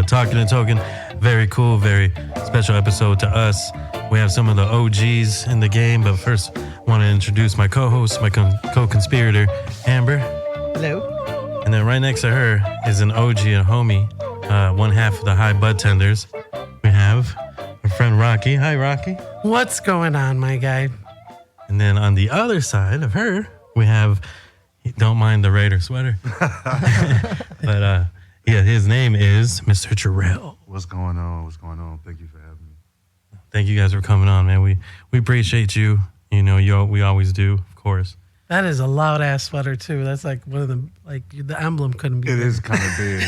Talkin and Tokin. Very cool, very special episode to us. We have some of the OGs in the game, but first, I want to introduce my co-host, my co-conspirator, Amber. Hello. And then right next to her is an OG, a homie, one half of the High Budtenders. We have our friend Rocky. Hi, Rocky. What's going on, my guy? And then on the other side of her, we have, don't mind the Raider sweater, but yeah, his name is Mr. Jorell. What's going on? What's going on? Thank you for having me. Thank you guys for coming on, man. We appreciate you. You know, we always do, of course. That is a loud ass sweater too. That's like one of the the emblem couldn't be. It bigger. is kind of big.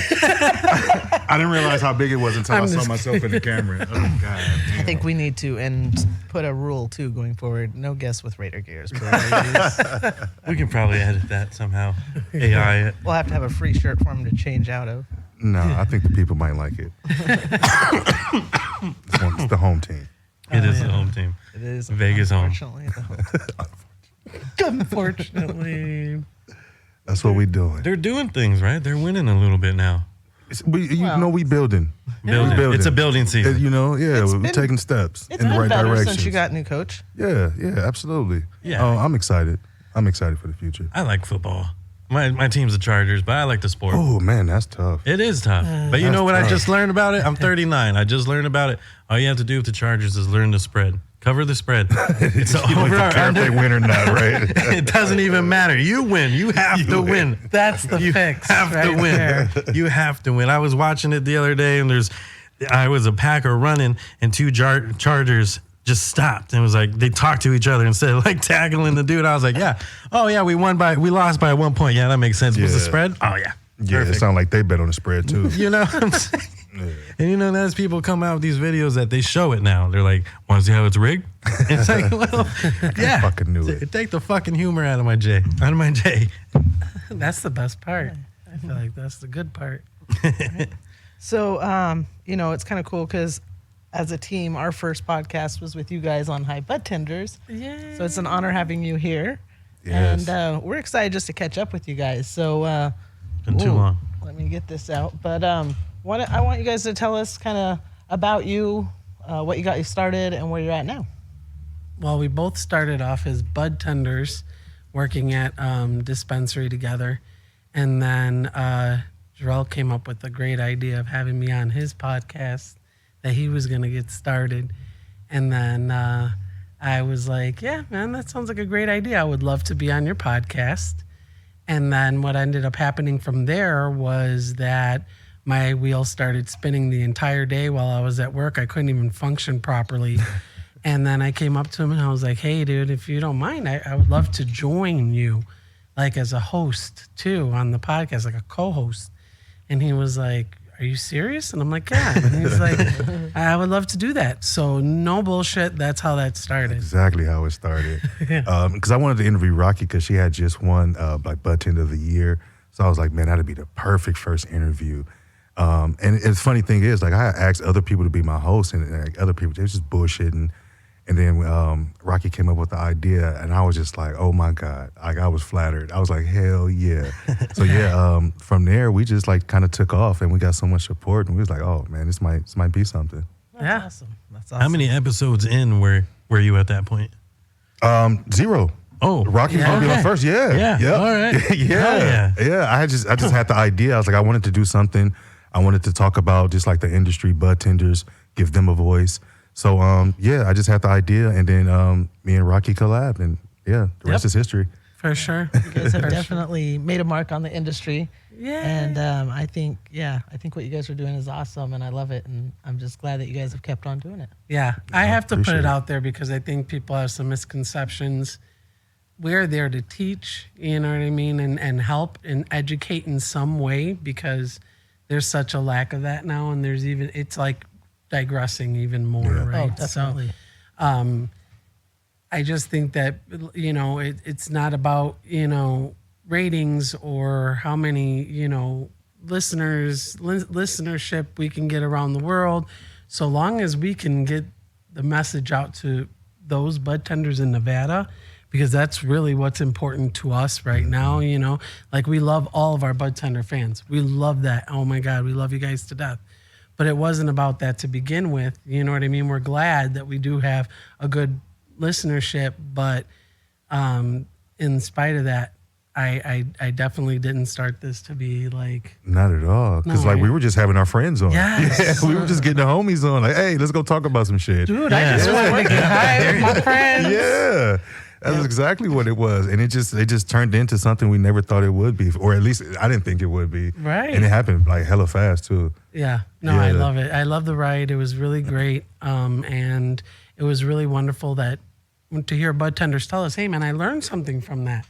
I didn't realize how big it was until I saw myself in the camera. Oh God! Damn. I think we need to put a rule too going forward. No guests with Raider gears. We can probably edit that somehow. AI it. We'll have to have a free shirt for them to change out of. No, I think the people might like it. It's the home team. It is the home team. It is Vegas home. Unfortunately, the home team. Unfortunately. That's what we doing. They're doing things, right? They're winning a little bit now. We building. Building. Building. It's a building season. We're taking steps It's in the been right better direction. since you got new coach. Yeah, absolutely. Yeah. I'm excited. I'm excited for the future. I like football. My team's the Chargers, but I like the sport. Oh man, that's tough. It is tough. But you know what tough. I just learned about it? I'm 39. I just learned about it. All you have to do with the Chargers is learn the spread. Cover the spread. It's over or under. They win or not, right? It doesn't even matter. You win. You have to win. That's the You fix. have to right win. there. You have to win. I was watching it the other day, and I was a Packer running, and two Chargers just stopped and was like, they talked to each other instead of like tackling the dude. I was like, yeah. Oh yeah, we lost by 1 point. Yeah, that makes sense. What's the Yeah. spread? Oh yeah. Yeah, Perfect. it sounds like they bet on the spread too. You know what I'm saying? Yeah. And you know, there's people come out with these videos that they show it now. They're like, want to see how it's rigged? It's like, well, yeah. I fucking knew it. Take the fucking humor out of my J. That's the best part. I feel like that's the good part. So, it's kind of cool because as a team, our first podcast was with you guys on High Budtenders. Yeah. So it's an honor having you here. Yes. And we're excited just to catch up with you guys. So, Been too long. Let me get this out. But I want you guys to tell us kind of about you, what you got you started, and where you're at now. Well, we both started off as Budtenders, working at dispensary together, and then Jorell came up with the great idea of having me on his podcast that he was going to get started, and then I was like, yeah, man, that sounds like a great idea. I would love to be on your podcast. And then what ended up happening from there was that my wheels started spinning the entire day while I was at work. I couldn't even function properly. And then I came up to him and I was like, hey, dude, if you don't mind, I would love to join you, like as a host too on the podcast, like a co-host. And he was like, are you serious? And I'm like, yeah. And he's like, I would love to do that. So no bullshit. That's how that started. Exactly how it started. Because I wanted to interview Rocky because she had just won like Budtender of the Year. So I was like, man, that'd be the perfect first interview. And the funny thing is, like, I asked other people to be my host, and like, other people, they were just bullshitting. And then Rocky came up with the idea, and I was just like, oh my God. Like, I was flattered. I was like, hell yeah. So yeah, from there, we just like kind of took off, and we got so much support, and we was like, oh man, this might be something. That's awesome. That's awesome. How many episodes in were you at that point? 0. Oh, Rocky's gonna be on first. Yeah. Yeah. All right. Yeah. Hell yeah. I just had the idea. I was like, I wanted to do something. I wanted to talk about just like the industry, budtenders, give them a voice. So I just had the idea, and then me and Rocky collabed, and the rest is history. For sure. You guys have definitely made a mark on the industry. Yeah. And I think what you guys are doing is awesome, and I love it, and I'm just glad that you guys have kept on doing it. Yeah, I have to put appreciate it it. out there because I think people have some misconceptions. We're there to teach, you know what I mean, and help and educate in some way because there's such a lack of that now, and it's like digressing even more, right? Oh, definitely. So, I just think that, it's not about, ratings or how many, listenership we can get around the world. So long as we can get the message out to those budtenders in Nevada, because that's really what's important to us right now, like we love all of our budtender fans. We love that. Oh my God, we love you guys to death. but it wasn't about that to begin with. You know what I mean? We're glad that we do have a good listenership, but in spite of that, I definitely didn't start this to be like. Not at all. Because we were just having our friends on. Yes. Yeah, we were just getting the homies on. Like, hey, let's go talk about some shit. Dude, I just wanted to get high with my friends. Yeah. That's exactly what it was. And it just turned into something we never thought it would be. Or at least I didn't think it would be. Right. And it happened like hella fast too. Yeah. No, Yeah. I love it. I love the ride. It was really great. And it was really wonderful to hear Budtenders tell us, hey man, I learned something from that.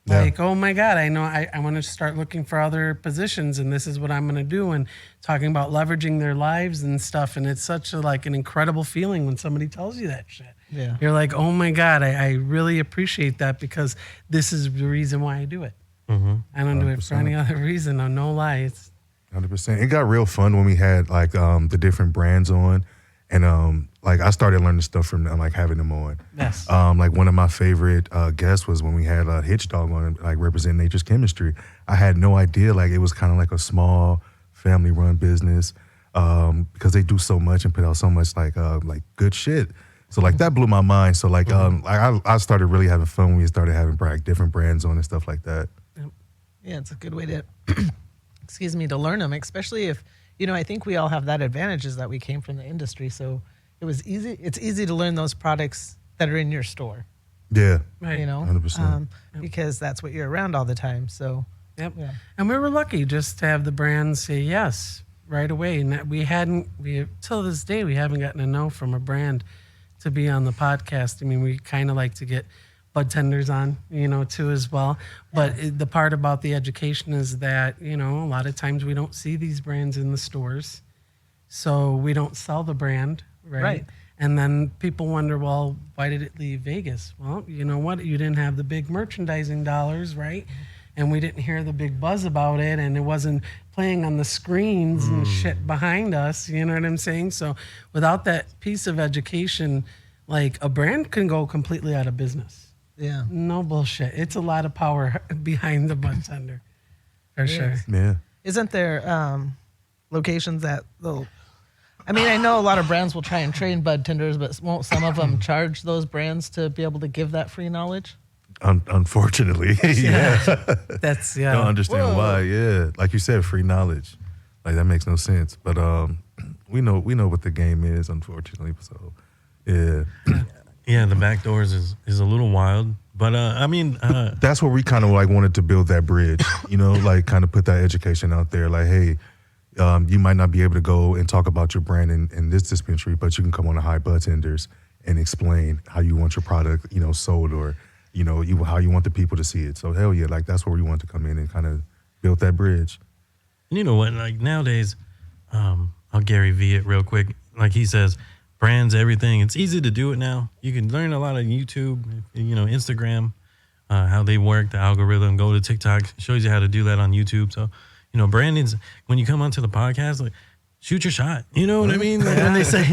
Yeah. Like, oh my God, I know I want to start looking for other positions and this is what I'm going to do, and talking about leveraging their lives and stuff. And it's such an incredible feeling when somebody tells you that shit. Yeah. You're like, oh my God, I really appreciate that because this is the reason why I do it. Mm-hmm. I don't do it for any other reason. No lie. It's 100%. It got real fun when we had like the different brands on. And like I started learning stuff from them, like having them on. yes. Like one of my favorite guests was when we had Hitch Dog on, like represent Nature's Chemistry. I had no idea, like it was kind of like a small family-run business because they do so much and put out so much like good shit. So like that blew my mind. So like I started really having fun when we started having different brands on and stuff like that. Yeah, it's a good way to, to learn them, especially if, I think we all have that advantage is that we came from the industry. So it's easy to learn those products that are in your store, Yeah. Right. 100%. because that's what you're around all the time. So, Yep. Yeah. And we were lucky just to have the brands say yes right away. And till this day, we haven't gotten a no from a brand to be on the podcast. I mean, we kind of like to get Budtenders on, too as well. But the part about the education is that, a lot of times we don't see these brands in the stores. So we don't sell the brand, right? Right. And then people wonder, well, why did it leave Vegas? Well, you know what? You didn't have the big merchandising dollars, right? And we didn't hear the big buzz about it, and it wasn't playing on the screens and shit behind us, you know what I'm saying? So without that piece of education, like a brand can go completely out of business. yeah. No bullshit. It's a lot of power behind the Budtender, for sure. Yeah. Isn't there locations that I know a lot of brands will try and train Budtenders, but won't some of them charge those brands to be able to give that free knowledge? Unfortunately, yeah. That's, Don't understand Whoa. why. Yeah, like you said, free knowledge. Like that makes no sense. But we know what the game is, unfortunately. So, yeah. Yeah, the back doors is a little wild, but That's where we kind of like wanted to build that bridge. Like kind of put that education out there. Like, hey, you might not be able to go and talk about your brand in this dispensary, but you can come on to High Budtenders and explain how you want your product, sold, or how you want the people to see it. So hell yeah, like that's where we want to come in and kind of build that bridge. And you know what? Like nowadays, I'll Gary V it real quick. Like he says, brands, everything. It's easy to do it now. You can learn a lot on YouTube, Instagram, how they work, the algorithm. Go to TikTok, shows you how to do that on YouTube. So, branding's, when you come onto the podcast, like, shoot your shot. You know what I mean? Like when they say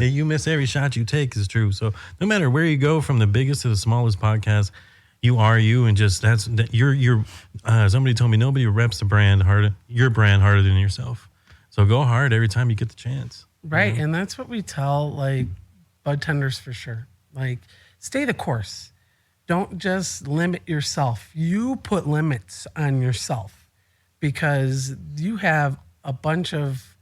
you miss every shot you take is true. So no matter where you go, from the biggest to the smallest podcast, you are you, and just you're. Somebody told me nobody reps your brand harder than yourself. So go hard every time you get the chance. Right, and that's what we tell like Budtenders for sure. Like, stay the course. Don't just limit yourself. You put limits on yourself because you have a bunch of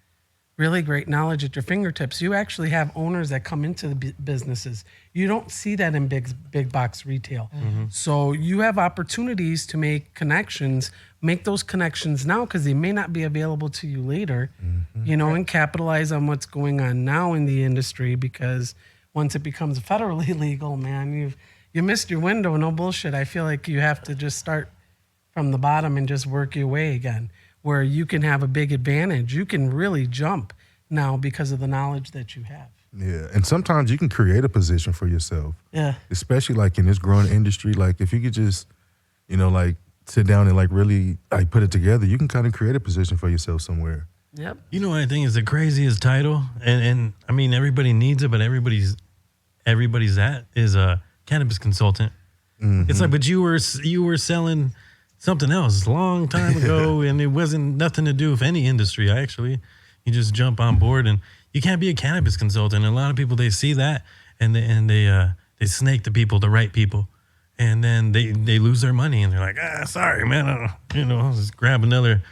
really great knowledge at your fingertips. You actually have owners that come into the businesses. You don't see that in big box retail. So you have opportunities to make connections. Make those connections now because they may not be available to you later, and capitalize on what's going on now in the industry, because once it becomes federally legal, man, you missed your window. No bullshit. I feel like you have to just start from the bottom and just work your way again, where you can have a big advantage. You can really jump now because of the knowledge that you have. Yeah, and sometimes you can create a position for yourself. Yeah. Especially like in this growing industry, like if you could just, like sit down and like really like put it together, you can kind of create a position for yourself somewhere. Yep. You know what I think is the craziest title, and I mean everybody needs it, but everybody's that is a cannabis consultant. It's like, but you were selling something else a long time ago, and it wasn't nothing to do with any industry actually. You just jump on board, and you can't be a cannabis consultant. And a lot of people, they see that, and they snake the people, the right people, and then they lose their money, and they're like, sorry, man, I'll just grab another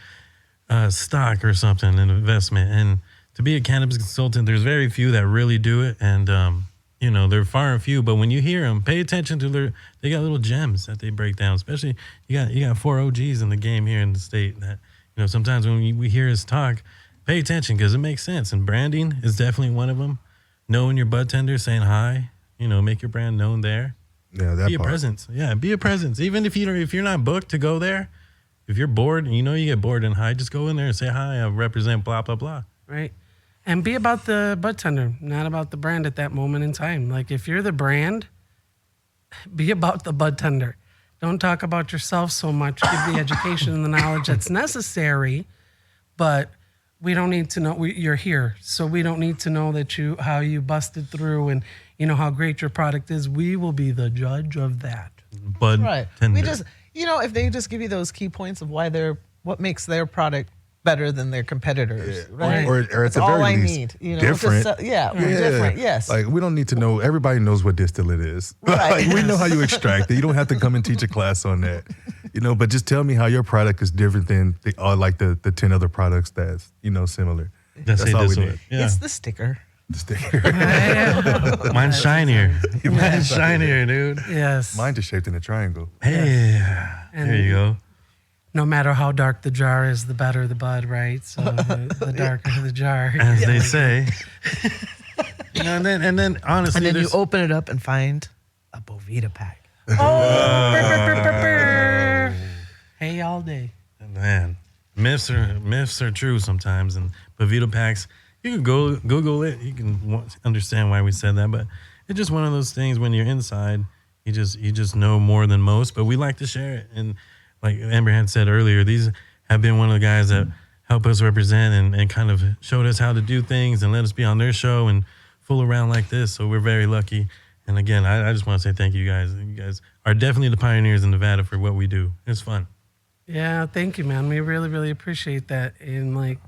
stock or something, an investment. And to be a cannabis consultant, there's very few that really do it, and they're far and few. But when you hear them, pay attention to they got little gems that they break down. Especially you got 4 OGs in the game here in the state that sometimes when we hear us talk, pay attention because it makes sense. And branding is definitely one of them. Knowing your budtender, saying hi, make your brand known there. Yeah, that be a part. presence. Yeah, be a presence. Even if you're not booked to go there, if you're bored and you get bored and hi, just go in there and say hi. I represent blah blah blah. Right. And be about the budtender, not about the brand at that moment in time. Like if you're the brand, be about the budtender. Don't talk about yourself so much. Give the education and the knowledge that's necessary, but we don't need to know you're here. So we don't need to know how you busted through and how great your product is. We will be the judge of that. Bud Right. tender. We just, if they just give you those key points of what makes their product better than their competitors, right? Or at That's the all very I least, need. different. Different. Yes. Like we don't need to know. Everybody knows what distillate is. Right. Like we know how you extract it. You don't have to come and teach a class on that. But just tell me how your product is different than the 10 other products that's similar. That's all we this need. way. Yeah. It's the sticker. The sticker. Mine's shinier. Mine's shinier, dude. Yes. Mine just shaped in a triangle. Hey, there you go. No matter how dark the jar is, the better the bud, right? So the darker the jar. As they say. And then honestly, And then you there's- open it up and find a Bovita pack. Hey, all day. man, myths are true sometimes, and Bovita packs. You can Google it. You can understand why we said that, but it's just one of those things. When you're inside, you just know more than most. But we like to share it, and like Amber had said earlier, these have been one of the guys that help us represent and kind of showed us how to do things and let us be on their show and fool around like this. So we're very lucky. And again, I just want to say thank you guys. You guys are definitely the pioneers in Nevada for what we do. It's fun. Yeah, thank you, man. We really, really appreciate that. And like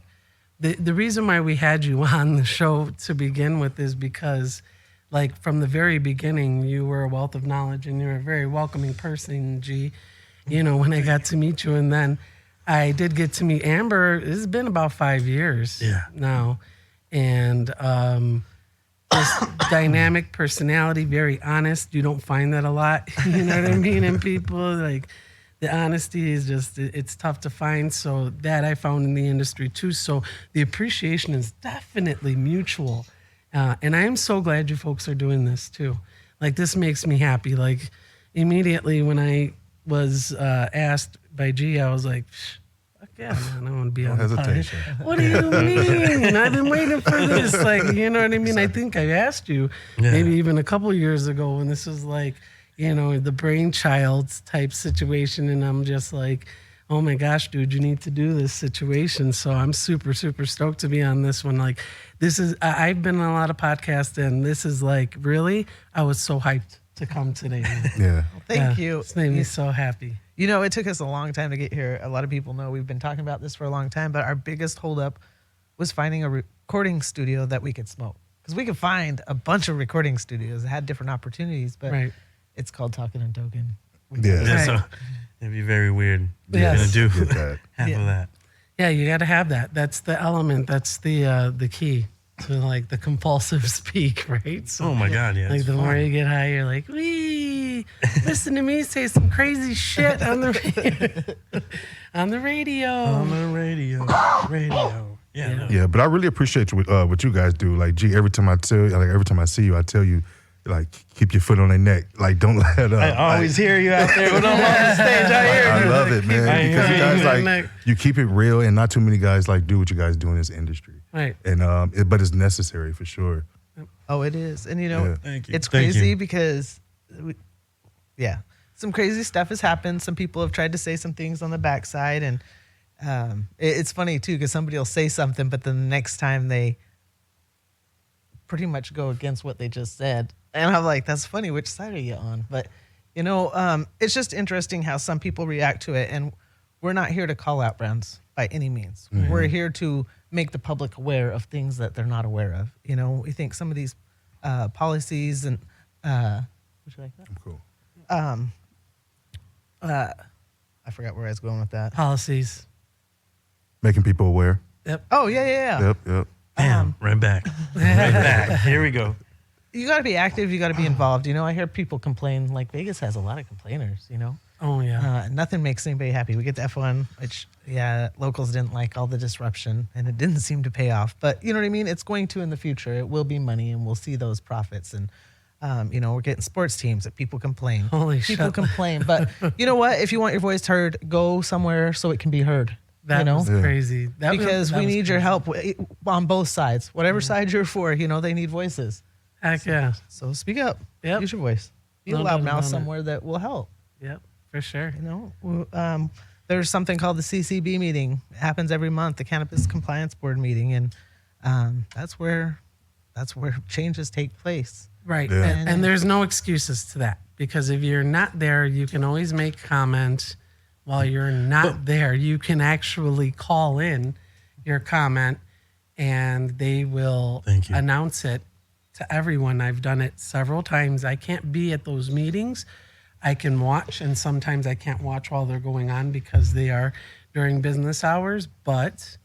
the reason why we had you on the show to begin with is because like from the very beginning, you were a wealth of knowledge and you're a very welcoming person, G. When I got to meet you, and then I did get to meet Amber. It's been about 5 years now. And just dynamic personality, very honest. You don't find that a lot, you know what I mean? And people, like, the honesty is just, it's tough to find. So that I found in the industry too. So the appreciation is definitely mutual. And I am so glad you folks are doing this too. Like, this makes me happy. Like, immediately when I was asked by G, I was like, fuck yeah, man, I want to be on the hesitation. pod. What do you mean? I've been waiting for this. Like, you know what I mean? I think I asked you maybe even a couple years ago when this was like, the brainchild type situation. And I'm just like, oh my gosh, dude, you need to do this situation. So I'm super, super stoked to be on this one. Like, this is, I've been on a lot of podcasts, and this is like, really, I was so hyped to come today. Man. Yeah. Thank you. It's made me so happy. It took us a long time to get here. A lot of people know we've been talking about this for a long time, but our biggest holdup was finding a recording studio that we could smoke. Because we could find a bunch of recording studios that had different opportunities, but it's called Talkin and Tokin. Yeah. So it'd be very weird. Yes. You're gonna do Get that. half of that. Yeah, you got to have that. That's the element. That's the key to like the compulsive speak, right? So, Oh my God, yeah. like it's the fun. more you get high, you're like, wee, listen to me say some crazy shit on the on the radio. On the radio. Yeah. No. Yeah, but I really appreciate what you guys do. Like, gee, every time I see you, I tell you, like, keep your foot on their neck. Like, don't let up. I always hear you out there when I'm on the stage. I love it, man. I Because you hear guys you. like you keep it real, and not too many guys like do what you guys do in this industry. Right. And but it's necessary for sure. Oh, it is. And Thank you. it's Thank crazy you. because, some crazy stuff has happened. Some people have tried to say some things on the backside. And it's funny, too, because somebody will say something, but then the next time they pretty much go against what they just said. And I'm like, that's funny. Which side are you on? But, it's just interesting how some people react to it. And we're not here to call out brands by any means. We're here to make the public aware of things that they're not aware of. You know, we think some of these policies and would you like that? Cool. I forgot where I was going with that. Policies. Making people aware. Yep. Oh yeah. Yep. Bam, right back. Right back. Here we go. You got to be active. You got to be involved. You know, I hear people complain. Like Vegas has a lot of complainers. You know, Oh yeah. nothing makes anybody happy. We get to F1, which locals didn't like all the disruption, and it didn't seem to pay off. But you know what I mean? It's going to in the future. It will be money, and we'll see those profits. And you know, we're getting sports teams that people complain. Holy people shit. complain. But you know what? If you want your voice heard, go somewhere so it can be heard. That you know? was crazy. Because we need your help on both sides. Whatever side you're for, you know, they need voices. Heck yeah. So speak up. Yep. Use your voice. Be No a doubt loudmouth about it. somewhere that will help. Yep. For sure. You know, there's something called the CCB meeting. It happens every month, the Cannabis Compliance Board meeting, and that's where changes take place. Right. Yeah. And there's no excuses to that, because if you're not there, you can always make comment. While you're not there, you can actually call in your comment and they will Thank you. announce it to everyone. I've done it several times. I can't be at those meetings. I can watch, and sometimes I can't watch while they're going on because they are during business hours, but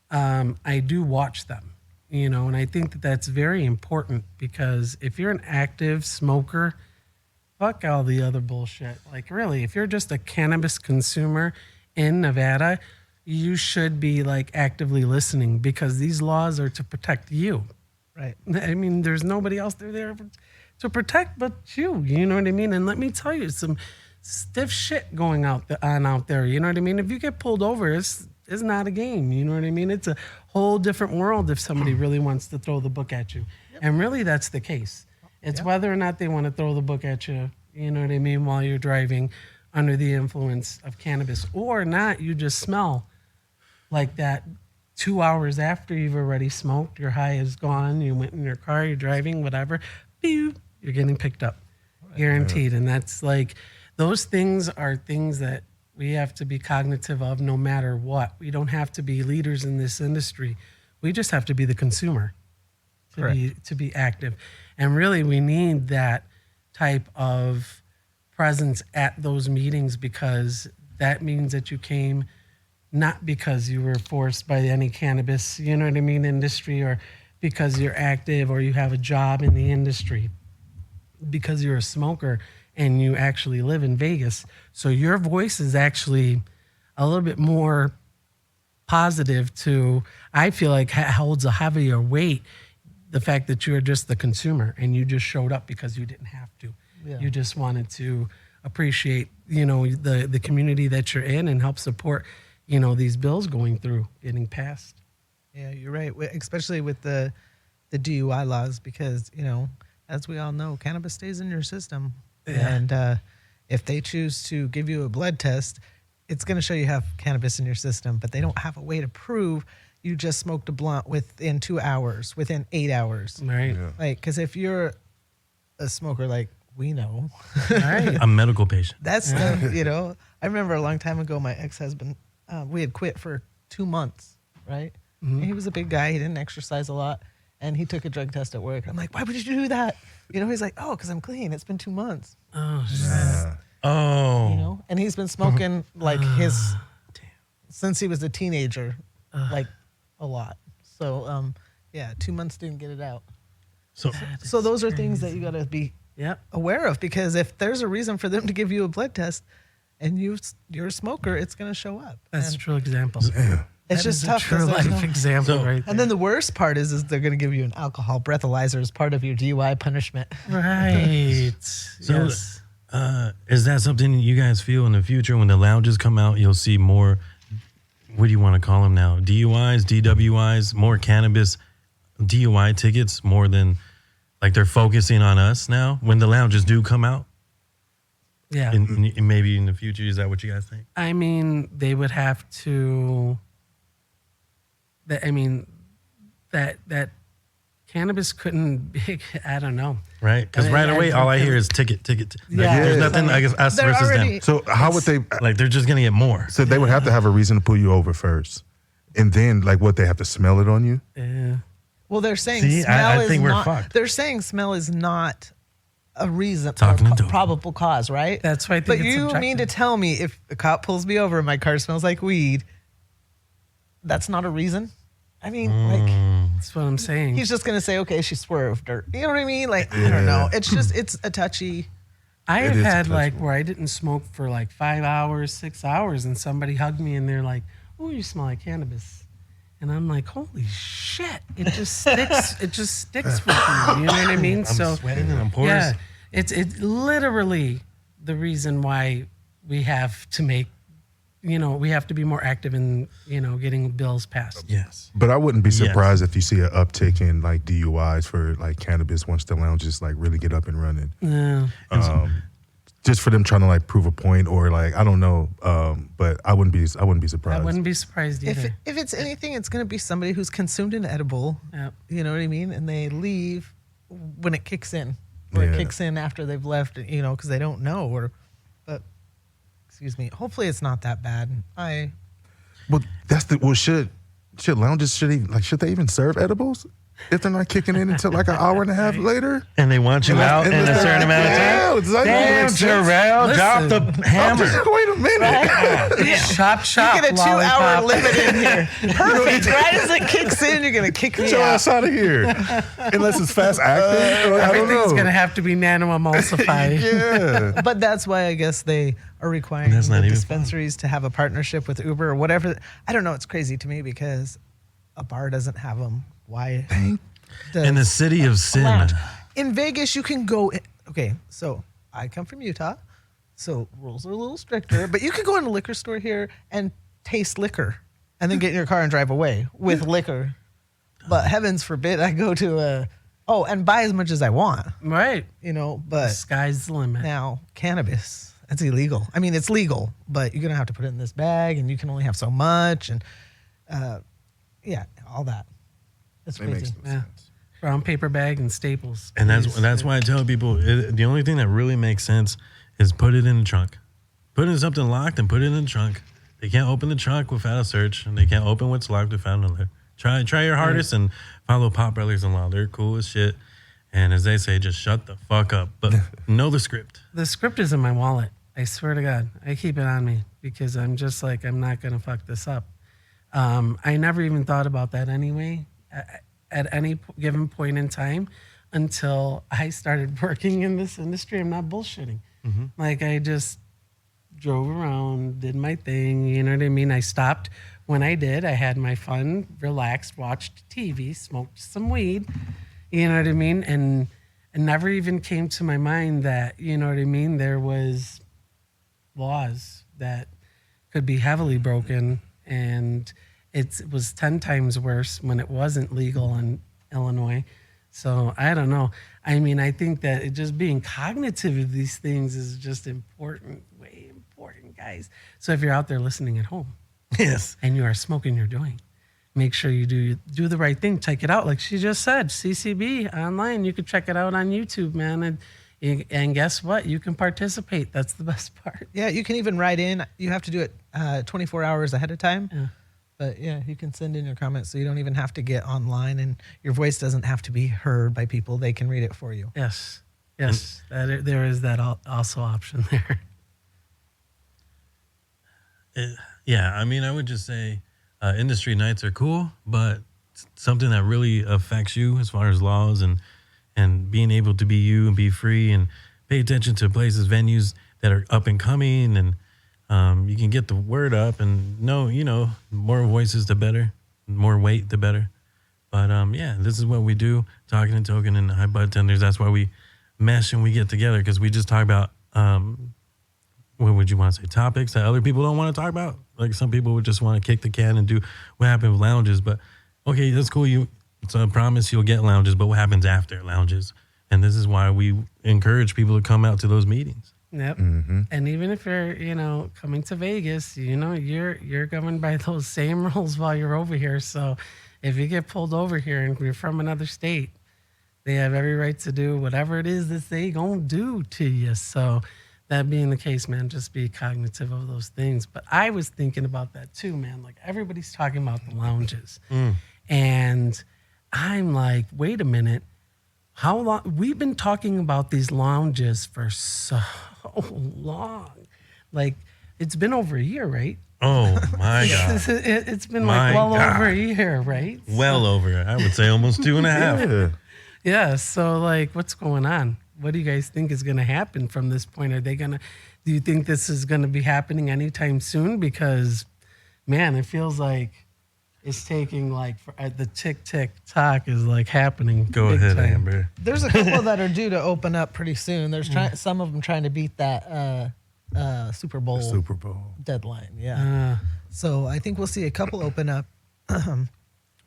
I do watch them, you know, and I think that that's very important, because if you're an active smoker, fuck all the other bullshit. Like, really, if you're just a cannabis consumer in Nevada, you should be like actively listening, because these laws are to protect you. Right. I mean, there's nobody else there to protect but you. You know what I mean? And let me tell you, some stiff shit going out there. You know what I mean? If you get pulled over, it's not a game. You know what I mean? It's a whole different world if somebody really wants to throw the book at you. And really, that's the case. It's whether or not they want to throw the book at you, you know what I mean, while you're driving under the influence of cannabis, or not. You just smell like that 2 hours after you've already smoked. Your high is gone. You went in your car, you're driving, whatever. Pew, you're getting picked up. Guaranteed. And that's like, those things are things that we have to be cognitive of no matter what. We don't have to be leaders in this industry. We just have to be the consumer to be active. And really, we need that type of presence at those meetings, because that means that you came not because you were forced by any cannabis, you know what I mean, industry, or because you're active or you have a job in the industry, because you're a smoker and you actually live in Vegas. So your voice is actually a little bit more positive to, I feel like, holds a heavier weight, the fact that you're just the consumer and you just showed up because you didn't have to. Yeah. You just wanted to appreciate, you know, the community that you're in and help support, you know, these bills going through, getting passed. Yeah, you're right. Especially with the DUI laws, because, you know, as we all know, cannabis stays in your system. Yeah. And if they choose to give you a blood test, it's going to show you have cannabis in your system, but they don't have a way to prove you just smoked a blunt within 2 hours, within 8 hours. Right. Yeah. Like, because if you're a smoker, like we know, Right. A medical patient. that's stuff, you know. I remember a long time ago, my ex-husband, we had quit for 2 months, right? And he was a big guy. He didn't exercise a lot. And he took a drug test at work. I'm like, why would you do that? You know, he's like, oh, because I'm clean. It's been 2 months. Oh, shit. Yeah. Oh. You know? And he's been smoking like since he was a teenager, like a lot. So, yeah, 2 months didn't get it out. So So those are things that you got to be Yep. aware of, because if there's a reason for them to give you a blood test and you're a smoker, it's going to show up. That's a And true example. Yeah. it's That just is a tough. true 'cause there's life no- example So- right there. and then the worst part is they're going to give you an alcohol breathalyzer as part of your DUI punishment. Right. So, Yes. is that something you guys feel in the future when the lounges come out, you'll see more, what do you want to call them now? DUIs, DWIs, more cannabis DUI tickets, more than, like, they're focusing on us now when the lounges do come out? Yeah. In maybe in the future, is that what you guys think? I mean, they would have to. That cannabis couldn't be, I don't know. Right? Because I mean, right I away, think all I it- hear is ticket. Like, Yeah. there's nothing, I guess, us They're versus already- them. So how would they? Like, they're just going to get more. So they would have to have a reason to pull you over first, and then like what they have to smell it on you. Yeah. Well, they're saying See, smell I is think we're not. fucked. They're saying smell is not a reason, Talking or and Tokin. probable cause, right? That's why I think But it's you mean to subjective. tell me if a cop pulls me over and my car smells like weed, that's not a reason? I mean, like That's what I'm saying. he's just gonna say, okay, she swerved, or you know what I mean? Like I don't know. It's just it's a touchy. I It have is had like touchable. where I didn't smoke for like 5 hours, 6 hours, and somebody hugged me and they're like, "Oh, you smell like cannabis," and I'm like, "Holy shit!" It just sticks. It just sticks with you. You know what I mean? I'm So sweating and I'm porous. yeah, it's literally the reason why we have to make, we have to be more active in getting bills passed. Yes. But I wouldn't be Yes. surprised if you see an uptick in like DUIs for like cannabis once the lounges like really get up and running. Yeah. Just for them trying to like prove a point or like I don't know. But I wouldn't be surprised. I wouldn't be surprised either. If it's anything, it's gonna be somebody who's consumed an edible. Yep. You know what I mean? And they leave when it kicks in, or it Yeah. kicks in after they've left. Because they don't know. But excuse me. Hopefully, it's not that bad. Well, should lounges should they even serve edibles if they're not kicking in until like an hour and a half later? And they want you out in a certain amount of time. Yeah, exactly. Damn, Makes sense. Jorell, drop Listen. the hammer. Wait a minute. Chop, chop. You get a 2-hour lollipop. limit in here. Perfect. Right as it kicks in, you're gonna kick me Get your out. ass out of here. Unless it's fast acting. I don't Everything's know. gonna have to be nano emulsified. Yeah. But that's why I guess they are requiring That's not the even dispensaries to have a partnership with Uber or whatever. I don't know. It's crazy to me because a bar doesn't have them. Why? does In the city of a sin. lounge? In Vegas, you can go. Okay, so I come from Utah, so rules are a little stricter. But you can go in a liquor store here and taste liquor, and then get in your car and drive away with liquor. But heavens forbid I go to and buy as much as I want. Right. But Sky's the limit. now, cannabis, that's illegal. I mean, it's legal, but you're going to have to put it in this bag, and you can only have so much, and all that. It's That makes crazy. no Yeah. sense. Brown paper bag and Staples. And please. that's why I tell people the only thing that really makes sense is put it in the trunk. Put it in something locked and put it in the trunk. They can't open the trunk without a search, and they can't open what's locked without another. Try your hardest and follow Pop Brothers in law. They're cool as shit. And as they say, just shut the fuck up. But know the script. The script is in my wallet. I swear to God. I keep it on me because I'm just like, I'm not going to fuck this up. I never even thought about that anyway at any given point in time until I started working in this industry. I'm not bullshitting. Like I just drove around, did my thing. You know what I mean? I stopped when I did. I had my fun, relaxed, watched TV, smoked some weed. You know what I mean? And it never even came to my mind that, you know what I mean, there was laws that could be heavily broken, and it was 10 times worse when it wasn't legal in Illinois. So I don't know. I mean, I think that it just being cognitive of these things is just important, way important, guys. So if you're out there listening at home Yes. and you are smoking your joint, make sure you do the right thing. Check it out. Like she just said, CCB online. You can check it out on YouTube, man. And guess what? You can participate. That's the best part. Yeah, you can even write in. You have to do it 24 hours ahead of time. Yeah. But yeah, you can send in your comments, so you don't even have to get online, and your voice doesn't have to be heard by people. They can read it for you. Yes. Yes. There is that also option there. Yeah, I mean, I would just say industry nights are cool, but something that really affects you as far as laws and being able to be you and be free and pay attention to places, venues that are up and coming, and you can get the word up and more voices the better, more weight the better. But yeah, this is what we do, Talkin and Tokin and High Budtenders. That's why we mesh and we get together, because we just talk about what would you want to say, topics that other people don't want to talk about. Like some people would just want to kick the can and do what happened with lounges. But okay, that's cool. So I promise you'll get lounges, but what happens after lounges? And this is why we encourage people to come out to those meetings. Yep. And even if you're, coming to Vegas, you're governed by those same rules while you're over here. So if you get pulled over here and you're from another state, They have every right to do whatever it is that they gonna do to you. So that being the case, man, just be cognitive of those things. But I was thinking about that too, man. Like everybody's talking about the lounges. And I'm like, wait a minute. How long? We've been talking about these lounges for so long. Like, it's been over a year, right? Oh my God. It's been My like well God. over a year, right? Well over, I would say almost 2.5. Yeah. Yeah. So, like, what's going on? What do you guys think is going to happen from this point? Do you think this is going to be happening anytime soon? Because, man, it feels like it's taking like the tick tock is like happening. Go big ahead, time. Amber. There's a couple that are due to open up pretty soon. There's some of them trying to beat that Super Bowl Super Bowl. deadline. Yeah. So I think we'll see a couple open up.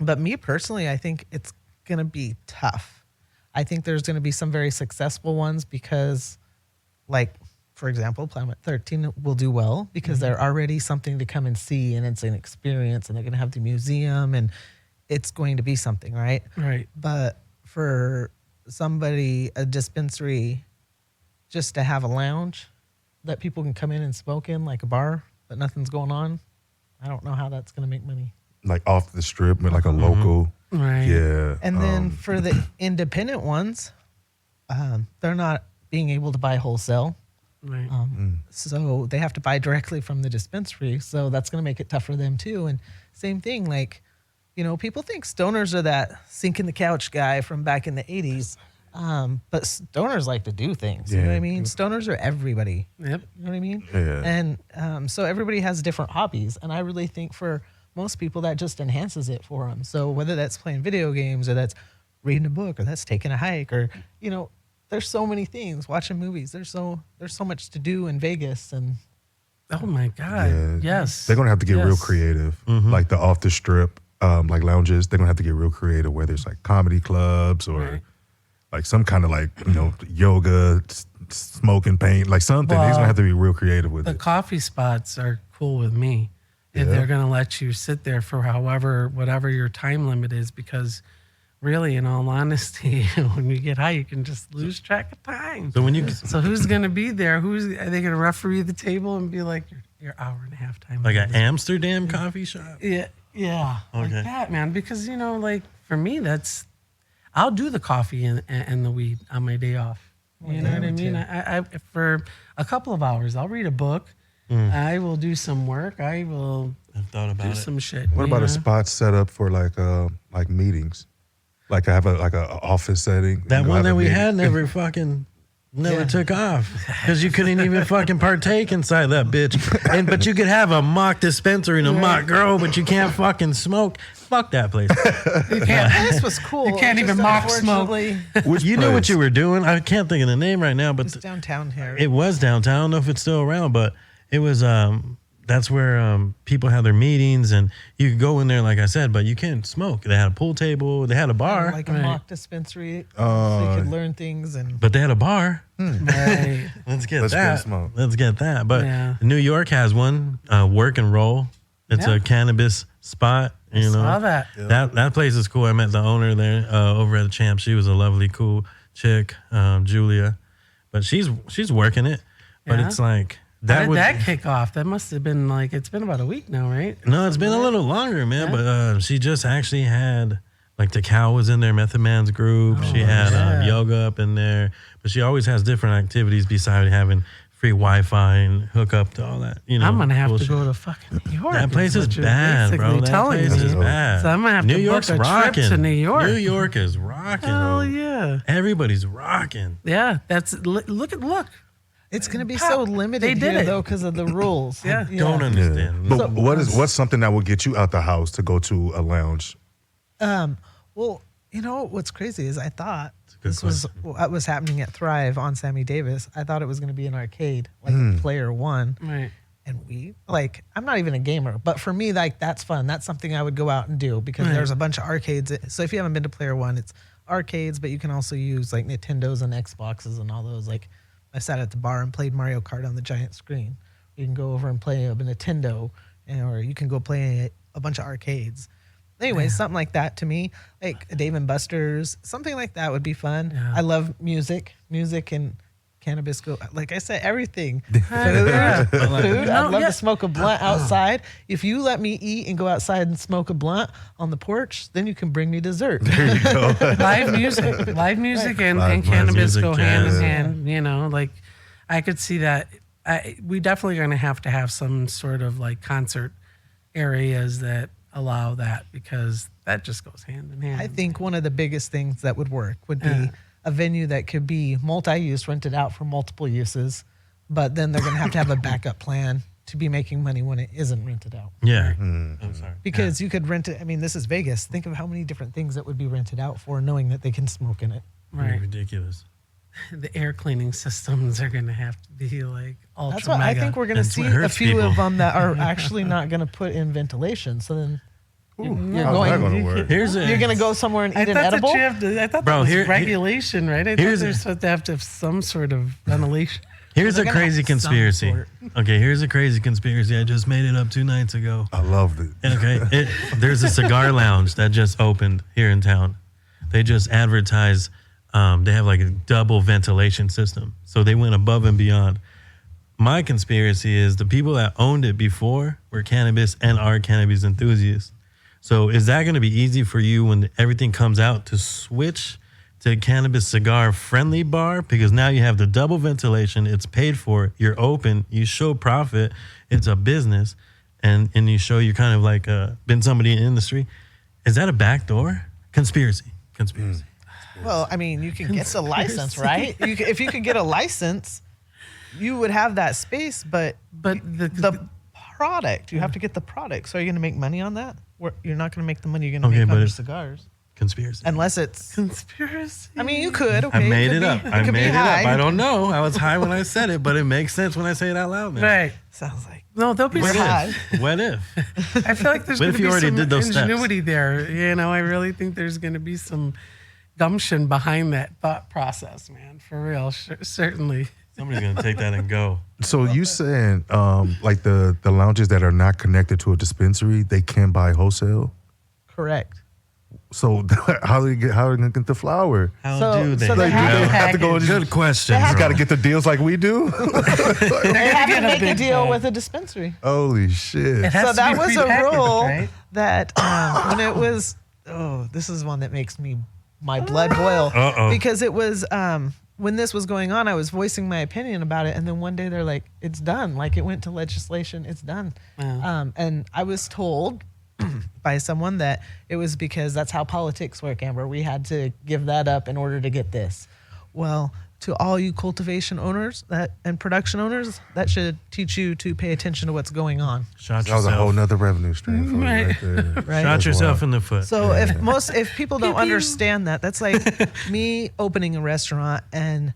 But me personally, I think it's going to be tough. I think there's going to be some very successful ones because, like, for example, Planet 13 will do well because they're already something to come and see, and it's an experience, and they're going to have the museum, and it's going to be something, right? Right. But for somebody, a dispensary, just to have a lounge that people can come in and smoke in, like a bar, but nothing's going on, I don't know how that's going to make money. Like off the strip, like a local. Right. Yeah. And then for the independent ones, they're not being able to buy wholesale. Right. So they have to buy directly from the dispensary. So that's going to make it tough for them too. And same thing, like, you know, people think stoners are that sink in the couch guy from back in the 80s. But stoners like to do things. You know what I mean? Stoners are everybody. Yep. You know what I mean? Yeah. And so everybody has different hobbies. And I really think for most people that just enhances it for them. So whether that's playing video games or that's reading a book or that's taking a hike or, you know, there's so many things, watching movies. There's so much to do in Vegas. And Oh my God. Yeah. Yes. They're gonna have to get real Yes. creative, like the off the strip, like lounges. They're gonna have to get real creative, whether it's like comedy clubs or Right. like some kind of like yoga, smoking paint, like something. They're Well, gonna have to be real creative with The it. coffee spots are cool with me. If Yeah. they're going to let you sit there for whatever your time limit is, because really, in all honesty, when you get high, you can just lose track of time. So when you So who's going to be there? Are they going to referee the table and be like, your hour and a half time? like limit an Amsterdam coffee shop? Yeah, like Okay. that, man. Because like for me, I'll do the coffee and the weed on my day off. You know what I mean? I for a couple of hours, I'll read a book. I will do some work. I will I've thought about do it. some shit. What about a spot set up for like meetings? Like I have a office setting. That You'll one have a that we meeting. had never took off because you couldn't even fucking partake inside that bitch. But you could have a mock dispensary and a mock grow, but you can't fucking smoke. Fuck that place. You can't, this was cool. You can't Just even mock smoke. unfortunately, Which You knew what place? you were doing. I can't think of the name right now, but It's downtown here. it was downtown. I don't know if it's still around, but it was. That's where people had their meetings, and you could go in there, like I said, but you can't smoke. They had a pool table. They had a bar, like a Right. mock dispensary, so you could learn things. And but they had a bar. Right. Let's get Let's that. get smoke. Let's get that. But Yeah. New York has one, Work and Roll. It's Yeah. a cannabis spot. You know Saw that. That place is cool. I met the owner there over at the Champ. She was a lovely, cool chick, Julia. But she's working it. But Yeah. it's like How did would that kick off? That must have been like, it's been about a week now, right? No, it's been a little longer, man. But she just actually had like the cow was in there, Method Man's group. She had yeah. yoga up in there. But she always has different activities besides having free Wi-Fi and hook up to all that. You know, I'm going to have bullshit. to go to fucking New York. That place is what you're bad, bro. basically That telling place me. is bad. So I'm gonna have New to book York's a trip rocking. to New York. New York is rocking. Hell bro. yeah. Everybody's rocking. Yeah, look. it's going to be so limited They did here, it. though, because of the rules. Yeah. Don't understand. But what's something that will get you out the house to go to a lounge? Well, you know what's crazy is I thought good this was what was happening at Thrive on Sammy Davis. I thought it was going to be an arcade, like a Player One. Right. And I'm not even a gamer, but for me, like, that's fun. That's something I would go out and do because Right. there's a bunch of arcades. So if you haven't been to Player One, it's arcades, but you can also use like Nintendos and Xboxes and all those. Like, I sat at the bar and played Mario Kart on the giant screen. You can go over and play a Nintendo, or you can go play a bunch of arcades. Anyways, something like that to me, like a Dave and Buster's, something like that would be fun. Yeah. I love music and cannabis go, like I said, everything. Yeah. Food. I'd love yeah. to smoke a blunt outside. If you let me eat and go outside and smoke a blunt on the porch, then you can bring me dessert. There you go. Live music and Live cannabis music, go hand in yeah. hand. You know, like I could see that. We definitely going to have some sort of like concert areas that allow that, because that just goes hand in hand. I think one of the biggest things that would work would be a venue that could be multi-use, rented out for multiple uses, but then they're going to have a backup plan to be making money when it isn't rented out. Yeah. I'm sorry. Because you could rent it. I mean, this is Vegas. Think of how many different things that would be rented out for, knowing that they can smoke in it. Right. Ridiculous. The air cleaning systems are going to have to be like ultra That's why mega. I think we're going to That's see what a hurts few people. of them that are actually not going to put in ventilation. So then Ooh, you're how's that going- gonna work? Here's a, you're going to go somewhere and I eat an thought edible. that you have to. I thought Bro, that was here- regulation, right? I thought here's- they're supposed to have some sort of ventilation. Here's They're a gonna crazy have some conspiracy. sort. Okay, here's a crazy conspiracy. I just made it up 2 nights ago. I loved it. Okay, there's a cigar lounge that just opened here in town. They just advertise. They have like a double ventilation system, so they went above and beyond. My conspiracy is the people that owned it before were cannabis and are cannabis enthusiasts. So is that going to be easy for you when everything comes out to switch to a cannabis cigar friendly bar? Because now you have the double ventilation, it's paid for, you're open, you show profit, it's a business, and you show you're kind of like been somebody in the industry. Is that a backdoor? Conspiracy. Well, I mean, you can get the license, right? If you could get a license, you would have that space, but the product, you have to get the product. So are you going to make money on that? You're not going to make the money you're going to Okay, make but on your if- cigars. Conspiracy. Unless it's, Conspiracy. I mean, you could. Okay, I made could it up. be- I could be made it high. up. I don't know. I was high when I said it, but it makes sense when I say it out loud now. Right. Sounds like No, there'll be What some. high. if? What if? I feel like there's What going if to you be already some did those steps? ingenuity there. You know, I really think there's going to be some gumption behind that thought process, man. For real, certainly. Somebody's going to take that and go. So you saying like the lounges that are not connected to a dispensary, they can buy wholesale? correct. So how do they get the flour? How So- do they? so they Like, do have they to have to go? Good question. They have Got to get the deals like we do. They have to get a make a big deal bag. with a dispensary. Holy shit! It has So to that be was a prepackaged, rule right? that when it was, this is one that makes my blood boil. Uh-oh. Because it was, when this was going on, I was voicing my opinion about it. And then one day they're like, it's done. Like it went to legislation. It's done. Wow. And I was told by someone that it was because that's how politics work, Amber. We had to give that up in order to get this. Well, to all you cultivation owners and production owners, that should teach you to pay attention to what's going on. Shot That was a whole yourself. nother revenue stream for you Right. right there. Right. Shot That's yourself wild. in the foot. So if people don't Pew, pew. understand that, that's like me opening a restaurant and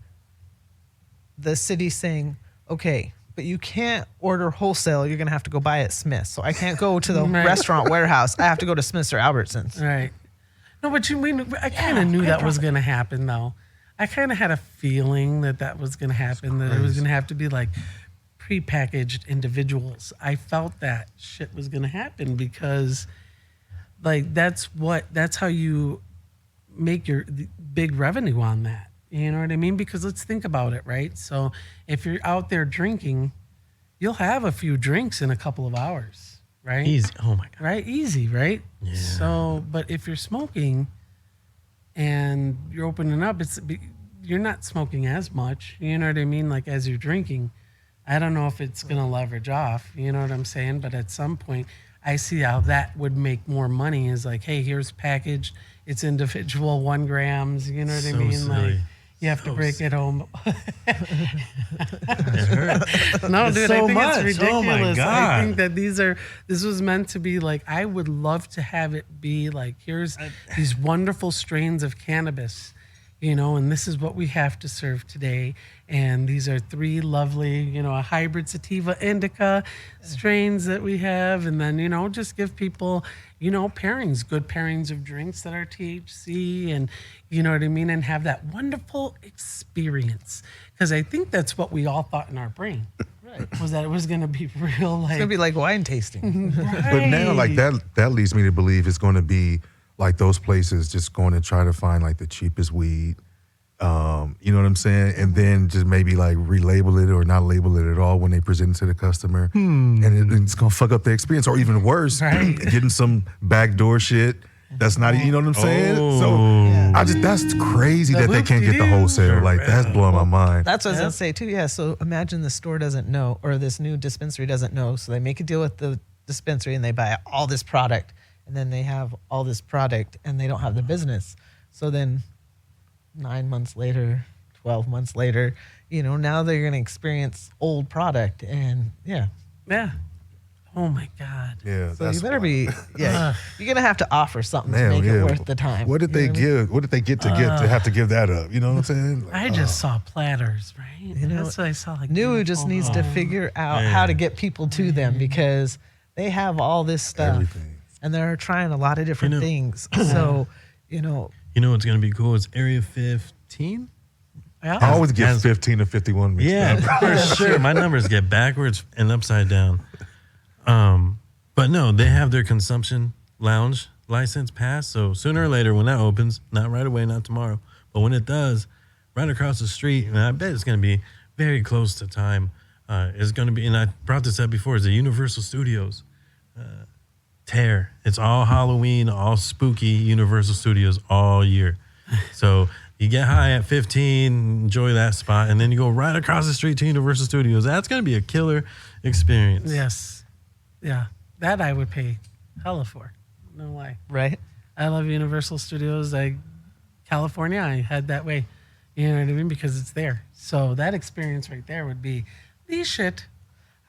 the city saying, okay, but you can't order wholesale. You're going to have to go buy it at Smith's. So I can't go to the Right. restaurant warehouse. I have to go to Smith's or Albertsons. Right. No, but you mean I kind of knew that was going to happen, though. I kind of had a feeling that was going to happen. That it was going to have to be like prepackaged individuals. I felt that shit was going to happen because, like, that's how you make your big revenue on that. You know what I mean? Because let's think about it, right? So if you're out there drinking, you'll have a few drinks in a couple of hours, right? Easy. Oh my God. Right? Easy, right? Yeah. So, but if you're smoking and you're opening up, you're not smoking as much. You know what I mean? Like as you're drinking, I don't know if it's gonna leverage off. You know what I'm saying? But at some point, I see how that would make more money. Is like, hey, here's packaged. It's individual 1 grams. You know what I So mean? silly. Like you have to So break it home. It hurt. No, It's dude, so I think much. it's ridiculous. Oh my I God. think that this was meant to be like, I would love to have it be like, here's these wonderful strains of cannabis, you know, and this is what we have to serve today. And these are 3 lovely, you know, a hybrid sativa indica strains that we have. And then, you know, just give people, you know, good pairings of drinks that are THC and, you know what I mean? And have that wonderful experience. Because I think that's what we all thought in our brain. was that it was going to be real like It's gonna be like wine tasting. But now, like that leads me to believe it's going to be like those places just going to try to find like the cheapest weed. You know what I'm saying? And then just maybe like relabel it or not label it at all when they present it to the customer. And it's going to fuck up the experience, or even worse, getting some backdoor shit that's not, you know what I'm saying? So that's crazy that they can't get the wholesale. Like, that's blowing my mind. That's what I was gonna say too. Yeah. So imagine the store doesn't know, or this new dispensary doesn't know. So they make a deal with the dispensary and they buy all this product, and then they have all this product and they don't have the business. So then 9 months later, 12 months later, now they're gonna experience old product, and yeah. Oh my God. Yeah. So you better be, you're gonna have to offer something to make it worth the time. What did they give? What did they get to have to give that up? You know what I'm saying? Like, I just saw platters, right? That's what I saw. Like New just needs to figure out how to get people to them, because they have all this stuff. Everything. And they're trying a lot of different things. So, You know what's going to be cool? It's Area 15. I always get 15 to 51 mixed up. For sure. My numbers get backwards and upside down. But no, they have their consumption lounge license passed. So sooner or later, when that opens, not right away, not tomorrow, but when it does, right across the street, and I bet it's going to be very close to time, is going to be, and I brought this up before, is the Universal Studios tear. It's all Halloween, all spooky Universal Studios all year. So you get high at 15, enjoy that spot, and then you go right across the street to Universal Studios. That's going to be a killer experience. Yes. Yeah. That I would pay hella for. No lie. right? I love Universal Studios. California, I head that way. You know what I mean? Because it's there. So that experience right there would be the shit.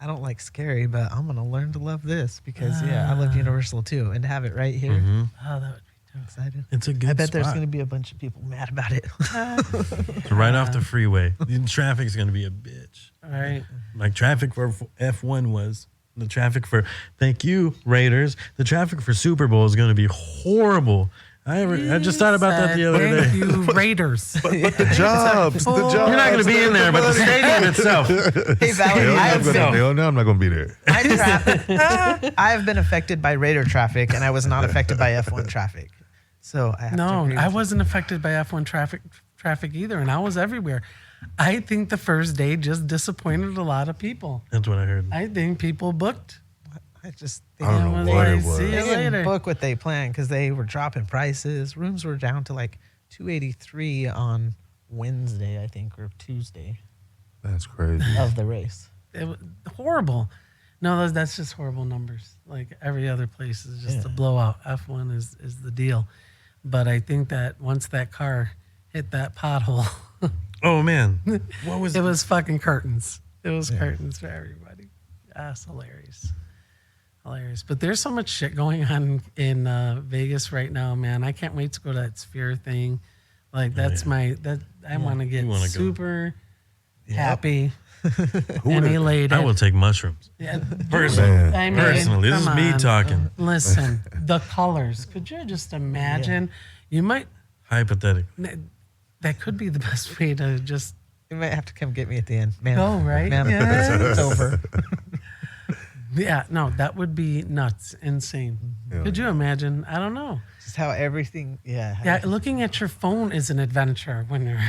I don't like scary, but I'm gonna learn to love this, because I love Universal too, and to have it right here. Oh, that would be I'm excited. It's a good I bet there's spot. gonna be a bunch of people mad about it. It's right off the freeway. The traffic's going to be a bitch. all right. Like traffic for F1 was. The traffic for, thank you, Raiders. The traffic for Super Bowl is going to be horrible. I just thought about that the other Thank day. you, Raiders. But the jobs. You're You're not going to be in there, but the stadium itself. Hey, Valerie, I'm not going to be there. I have been affected by Raider traffic, and I was not affected by F1 traffic. So I have to No, agree I with you. wasn't affected by F1 traffic either, and I was everywhere. I think the first day just disappointed a lot of people. That's what I heard. I think people booked. I just I don't know was what like, it was. see they you didn't later. book what they planned, because they were dropping prices. Rooms were down to like $283 on Wednesday, I think, or Tuesday That's crazy. of the race. It was horrible. No, that's just horrible numbers. Like every other place is just a blowout. F1 is the deal. But I think that once that car hit that pothole, Oh, man. What was it was fucking curtains. It was curtains for everybody. That's hilarious. Hilarious. But there's so much shit going on in Vegas right now, man. I can't wait to go to that Sphere thing. Like that's I want to get wanna go. super happy and elated. I will take mushrooms. Yeah, Personally. Man. I mean, Personally. This is come me on. talking. Listen, the colors. Could you just imagine? You might. Hypothetically. That could be the best way to just You might have to come get me at the end, man. go, right? Man, Yeah. it's over. Yeah, no, that would be nuts, insane. Could you imagine? I don't know. Just how everything, Yeah, looking at your phone is an adventure when you're,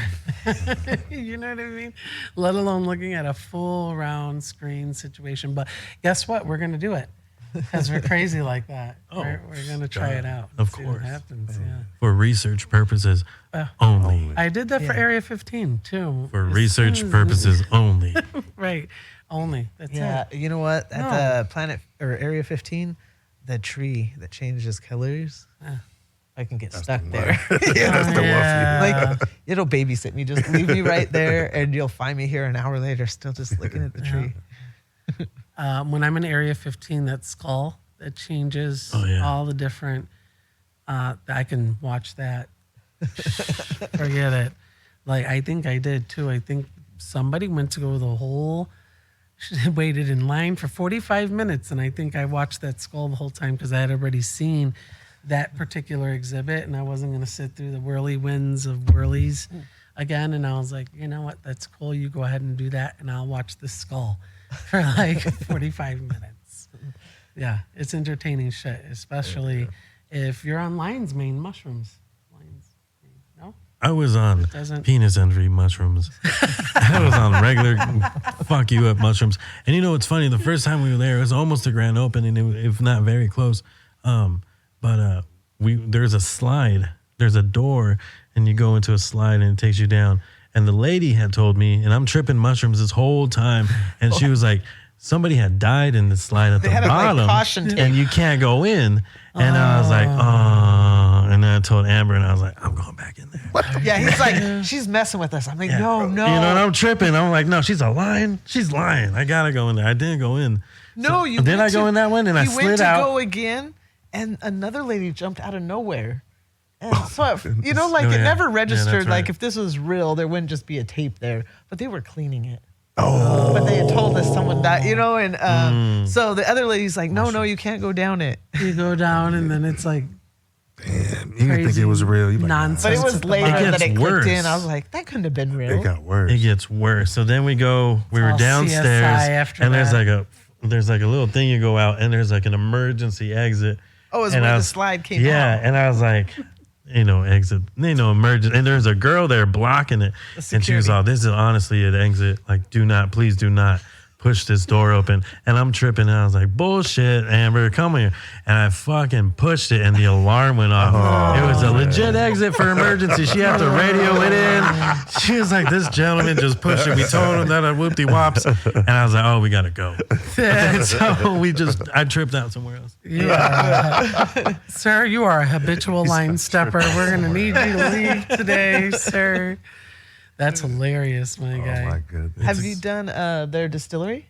you know what I mean? Let alone looking at a full round screen situation. But guess what? We're going to do it because we're crazy like that. We're going to try it out. Of see what course. happens. Yeah. For research purposes only. I did that for Area 15 too. For research purposes only. Right. Only. That's Yeah, it. you know what? At the Planet or Area 15, the tree that changes colors, I can get stuck there. Yeah, that's the one. Like it'll babysit me. Just leave me right there, and you'll find me here an hour later, still just looking at the tree. When I'm in Area 15, that skull that changes all the different, I can watch that. Forget it. Like, I think I did too. I think somebody went to go the whole, waited in line for 45 minutes. And I think I watched that skull the whole time because I had already seen that particular exhibit and I wasn't going to sit through the whirlywinds of whirlies again. And I was like, you know what? That's cool. You go ahead and do that and I'll watch the skull. for like 45 minutes. Yeah, it's entertaining shit, especially if you're on lion's mane mushrooms. Lion's mane, no? I was on Doesn't- penis envy mushrooms. I was on regular fuck you up mushrooms. And you know what's funny? The first time we were there, it was almost a grand opening, if not very close. There's a slide, there's a door, and you go into a slide and it takes you down. And the lady had told me, and I'm tripping mushrooms this whole time, and she was like, somebody had died in the slide at They the had a, like, bottom, caution tape. and you can't go in. And I was like, oh. And then I told Amber, and I was like, I'm going back in there. Yeah, he's like, she's messing with us. I'm like, no. You know, and I'm tripping. I'm like, no, she's lying. She's lying. I gotta go in there. I didn't go in. No, you Did went I go in that one? And I you slid went to out. go again, and another lady jumped out of nowhere. And so, you know, like Oh, it yeah. never Yeah, registered. that's Like right. if this was real, there wouldn't just be a tape there, but they were cleaning it. Oh, but they had told us someone died, you know, and so the other lady's like, no, you can't go down it. You go down and then it's like Damn, you didn't think crazy it was real. You like, nonsense. But it It was later gets that it worse. clicked in. I was like, that couldn't have been real. It got worse. It gets worse. So then we were all downstairs, CSI after and that. there's like a little thing you go out, and there's like an emergency exit. Oh, it was And where I the was- slide came Yeah, out. and I was like, exit, emergency. And there's a girl there blocking it, and she was security. all, this is honestly an exit. Like, please do not push this door open. And I'm tripping, and I was like, bullshit, Amber, come here. And I fucking pushed it, and the alarm went off. It was a legit exit for emergency. She had to radio it in. She was like, this gentleman just pushed it. We told him that at whoopty wops. And I was like, oh, we got to go. And so I tripped out somewhere else. Yeah. Sir, you are a habitual line stepper. We're going to need you to leave today, sir. That's hilarious, my guy. Oh my goodness. Have you done their distillery?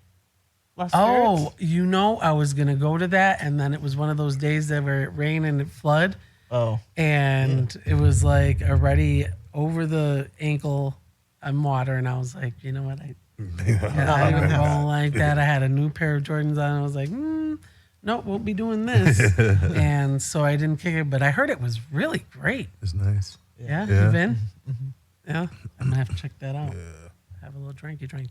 Las Oh, Spirits? I was going to go to that, and then it was one of those days that were it rain and it flood, Oh. and it was like already over the ankle in water, and I was like, you know what? I don't like that. I had a new pair of Jordans on. I was like, nope, won't be doing this. And so I didn't kick it, but I heard it was really great. It's nice. Yeah, Yeah. you been? Yeah, I'm gonna have to check that out. Have a little drinky drink.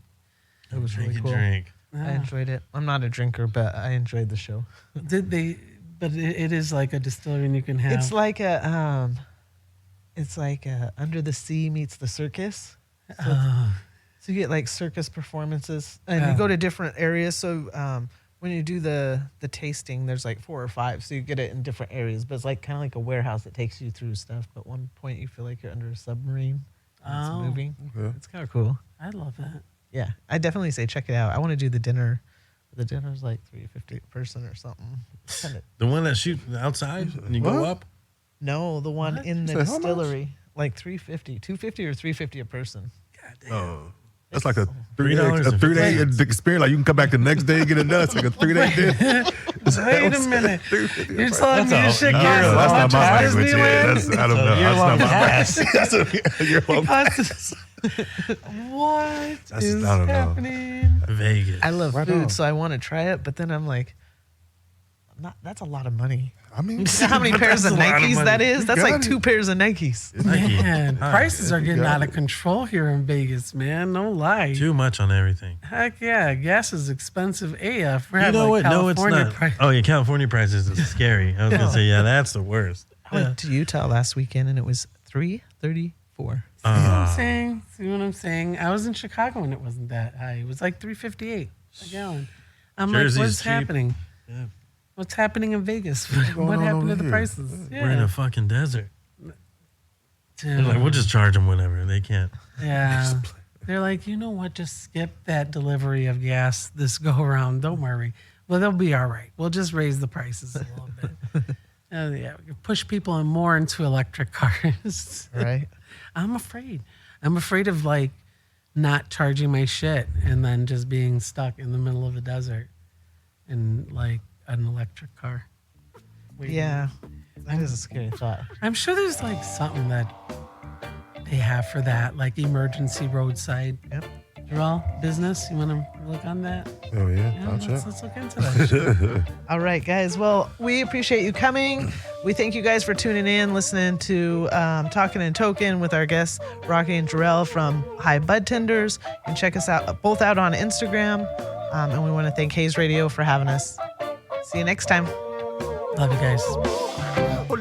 It was really Drink cool. and drink. I enjoyed it. I'm not a drinker, but I enjoyed the show. Did they? But it is like a distillery, and you can have. It's like a Under the Sea meets the circus. So you get like circus performances, and you go to different areas. So when you do the tasting, there's like 4 or 5, so you get it in different areas. But it's like kind of like a warehouse that takes you through stuff. But one point you feel like you're under a submarine. And it's moving. Okay. It's kind of cool. I love that. Yeah, I definitely say check it out. I want to do the dinner. The dinner's like $3.50 a person or something. Kinda- The one that shoots outside and you go What? up? No, the one in the Say how much? distillery, like $3.50, $2.50 or $3.50 a person. Oh. That's like a $3 3-day experience. Like you can come back the next day and get it done. It's like a 3-day dinner. Wait a minute. You're telling me this shit That's costs not how my much at language. Yeah, Disneyland? I don't know. That's not my pass. That's What That's- is I don't know. happening? Vegas. I love Right food, on. so I want to try it, but then I'm like, that's a lot of money. I mean, You know how many pairs of That's a lot of Nikes money. that is? That's got like it. 2 pairs of Nikes. Man, prices are getting got out of control here in Vegas, man. No lie. Too much on everything. Heck yeah, gas is expensive AF. We're You at, know like, what? No, it's California not. price. Oh, yeah, California prices is scary. I was going to say, yeah, that's the worst. I went to Utah last weekend and it was $3.34. See what I'm saying? See what I'm saying? I was in Chicago and it wasn't that high. It was like $3.58 a gallon. I'm Jersey's like, what's cheap. happening? Yeah. What's happening in Vegas? going What on happened to over the here? prices? We're in a fucking desert. They're Dude. like, we'll just charge them whatever. They can't. Yeah. They're like, you know what? Just skip that delivery of gas this go around. Don't worry. Well, they'll be all right. We'll just raise the prices a little bit. Yeah, we can push people more into electric cars. Right? I'm afraid. I'm afraid of like not charging my shit and then just being stuck in the middle of a desert in like an electric car. Waiting. Yeah. That is a scary thought. I'm sure there's like something that they have for that, like emergency roadside. Yep. Jorell, business. You want to look on that? Oh yeah, Yeah, I'll check. let's look into that. All right, guys. Well, we appreciate you coming. We thank you guys for tuning in, listening to Talkin and Tokin with our guests, Rocky and Jorell from Budtenders. And check us out both out on Instagram. And we want to thank Hayes Radio for having us. See you next time. Love you guys. Oh,